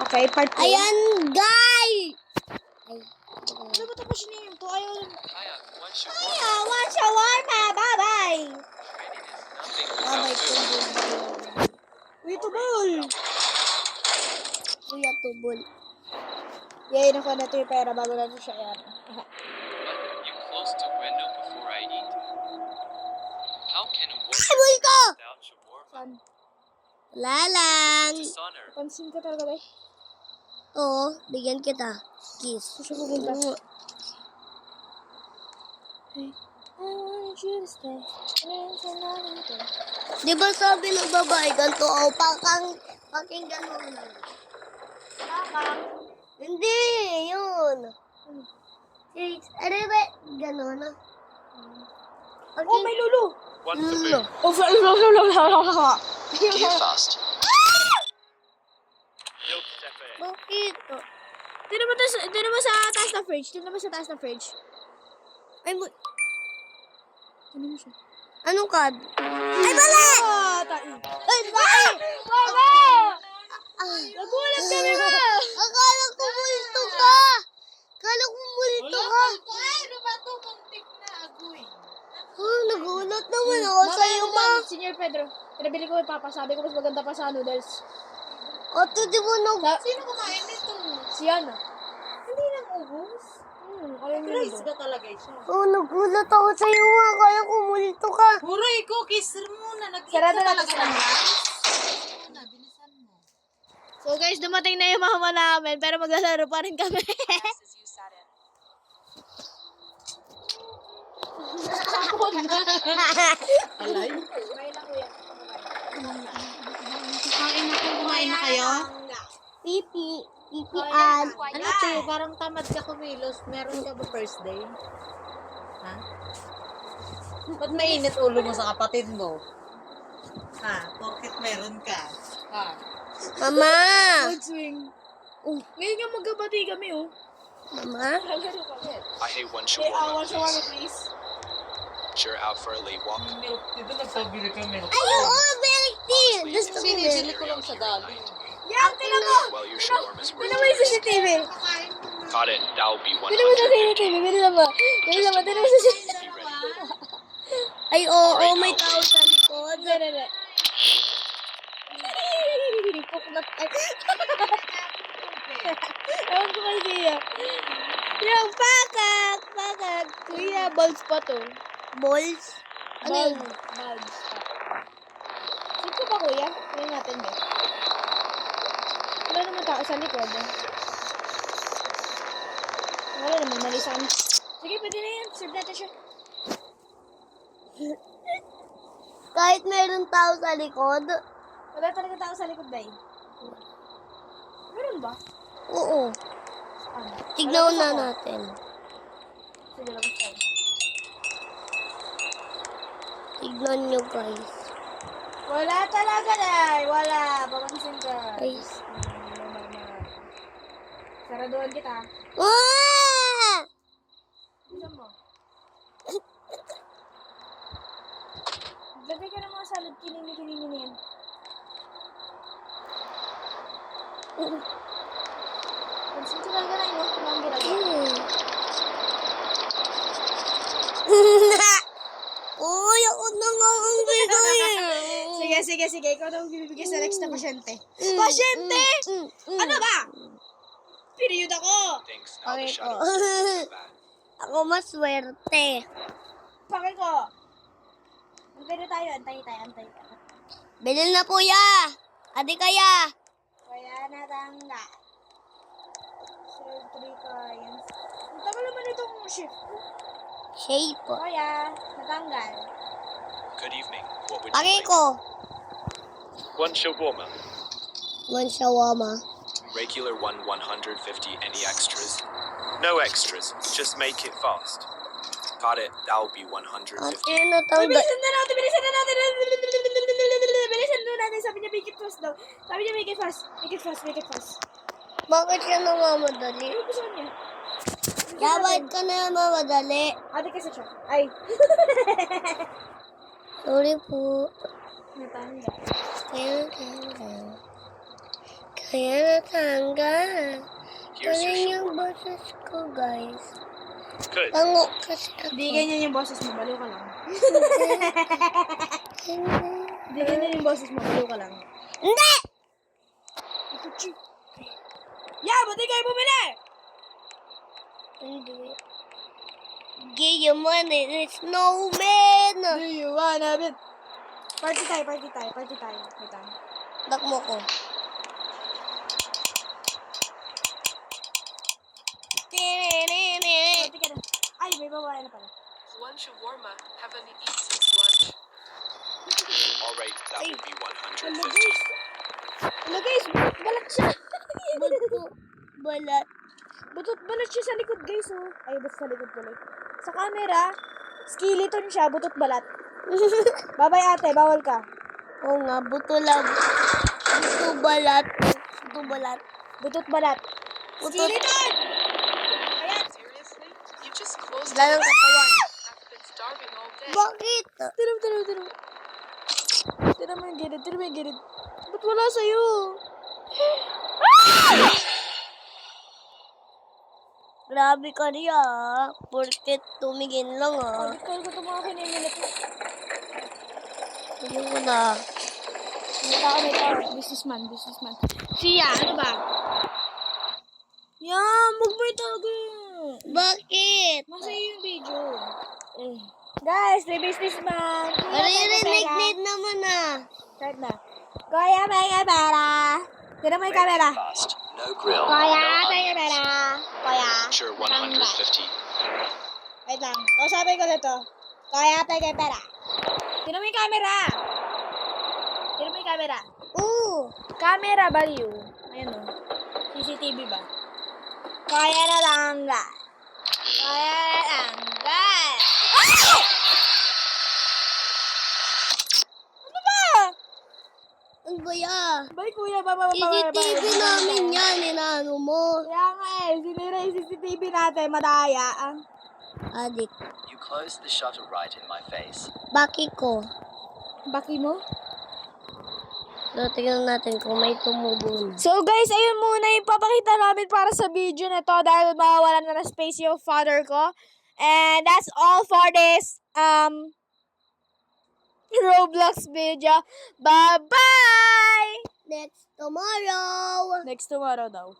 Okay, part 2. Ayan, guys! Ano ba tapos niya yung to? Ayaw. Kaya, one should Kaya, one shawarma. Bye-bye. Babay ko Uy, tubol. Kuya Tubol. Yay, nakuha na ito yung pera bago natin siya yan. You close to window before I eat. How can a Ay, woman boy ko! without shawarma? San? Wala lang. To honor. Pansin ka talaga ba? Oo, bigyan kita. Kiss. Gusto ko pupunta. I want you to stay. Di ba sabi ng babae, ganito o paking ganun. Hindi, yun. Ano ba, ganun? Oh, may lulu. One Lulu. for Oh, Be fast. Bakit? Tignan mo sa taas na fridge. Tignan mo sa taas na fridge. Ay, Tignan mo siya. anong card? Ay, mali! Ay, mali! Mama! Ay, Nagulat kami ba? akala ko multo ka! Akala ko multo ka! Ano ba ito? Muntik na agoy. Oh, nagulat naman ako sa'yo, ma. Senior Pedro, pinabili ko kay Papa. Sabi ko mas maganda pa sa noodles. Ate, di mo Sino kumain nito? Si Yana. Hindi nang ubus. Ayun yun. Rice ba talaga siya? Oh, nagulat ako sa'yo, ma. Akala ko multo ka. Huray ko, kiss muna. Sarado na, talaga sarado. ng rice. Muna, bilisan mo. So guys, dumating na yung mama namin, pero maglalaro pa rin kami. Alay? Kumain na kayo? Pipi. Pipian. Ano te? Parang tamad ka kumilos. Meron ka ba first day? Ha? Ba't mainit ulo mo sa kapatid mo? Ha? Porket meron ka? Ha? Mama. Mood swing. Ngayon nga magkabati kami, oh. Mama. Lalaro kami. I hate one Hey, shawarma, shawarma, please. please. You're out for a late walk. Milk. Dito nagsabili ka milk. Ayoko, milk tea. Gusto ko milk. Binibili ko lang sa dali. Yan, tinan mo! Well, your shawarma's Tinan mo yung CCTV. Got it. That'll be Tinan mo sa 150. CCTV. Tinan mo. Tinan mo sa CCTV. Be ready. Ay, oo, may tao sa likod. Hindi. Puklat. Ewan ko kasi yan. Yung pakak. Kuya, balls pa to. Balls? Ano yun? Balls pa. Sip ko ba, kuya? Tingnan natin ba? Wala naman tao sa likod. Wala naman, malisan. Sige, pwede na yan. Serve natin siya. Kahit meron tao sa likod? Wala talaga tao sa likod, bay. Meron ba? Oo. Saan? Tignan Wala na pa ako. natin. Sige, labas tayo. Tignan nyo, guys. Wala talaga, day. Wala. Papansin ka. Guys. Saraduhan kita. Ah! Isa mo. Lagay ka ng mga salad. Kinini na yan. Pansin ko talaga na yun. Kung ang ginagawa. Uy, ako na nga ang bigay. Sige. Ikaw na ang bibigay sa next na pasyente. Pasyente! Ano ba? Period ako. Thanks. Now the Okay ko. shadows are bad. Ako maswerte. Pakay ko. Antay tayo. Bilhin na po ya. Adi kaya. Kaya natangga. Sir, 3 clients. Ang tagal naman itong shift. Shape. Kaya, natanggal. Good evening. What would you Pakay like? ko. One shawarma. One shawama. Regular one, 150. Any extras? No extras. Just make it fast. Got it. That'll be 150. Ate, natanggal. Bilisan na natin. Bilisan na natin. Sabi niya, make it fast daw. Sabi niya, make it fast. Make it fast. Bakit ka namamadali? Ano gusto niya? Ya, bakit ka namamadali? Ate kasi siya. Ay. Sorry po. Natanggal. Kaya. Ayan, natanggal. Here's your Ganyan yung shawarma. boses ko, guys. Good. Tango kasi ako. Hindi ganyan yung boses mo, baliw ka lang. Hindi ganyan yung boses mo, baliw ka lang. Hindi! Yeah, buti kayo bumili! Hindi. Give your money to snowman! Do you wanna bet? Party tayo. Wait lang. Dakmo ko. Party ka na. Ay, may babae na pala. One shawarma. Haven't eaten since lunch. All right, that will be Ano 150. guys? Ano guys? Balat siya. Buto. Balat. Balat siya sa likod guys oh. Ay, ba't sa likod tuloy? Sa camera, skeleton siya, butot balat. Babay ate, bawal ka. Oo nga, buto lang. Buto balat. Buto balat. Butot balat. Butot. Skeleton! Ayan. Seriously? You just closed Lalong katawan. I've been starving all day. Bakit? Tiram. Tiram mo yung gilid. Ba't wala sa'yo? Grabe ka niya. Porket tumingin lang Ay, ko ito mga kinimilit mo. Ano ko na? May tao. Businessman. Siya, ano ba? Yan, wag mo itago. Bakit? Masaya yung video. Guys, may businessman. Maririnig naman ah. Start na. Kuya, may pera. Tira mo yung camera. Fast. No grill. Kuya, No may onions. pera. Kuya. Sure, 150. Wait lang. Kausapin ko dito. Kuya, may pera. Tira mo yung camera. Camera baliw. Ayan o. CCTV ba? Kaya na lang ga. Ano ba? Ano ba yan? Bay kuya, baba. CCTV namin yan, inaano mo. Kaya nga sinira yung CCTV natin, madaya. Adik. You closed the shutter right in my face. Baki ko. Baki mo? So, tingnan natin kung may tumubo na. So guys, ayun muna yung papakita namin para sa video na to dahil mawawalan na ng space yung father ko. And that's all for this Roblox video. Bye-bye! Next tomorrow. Next tomorrow daw.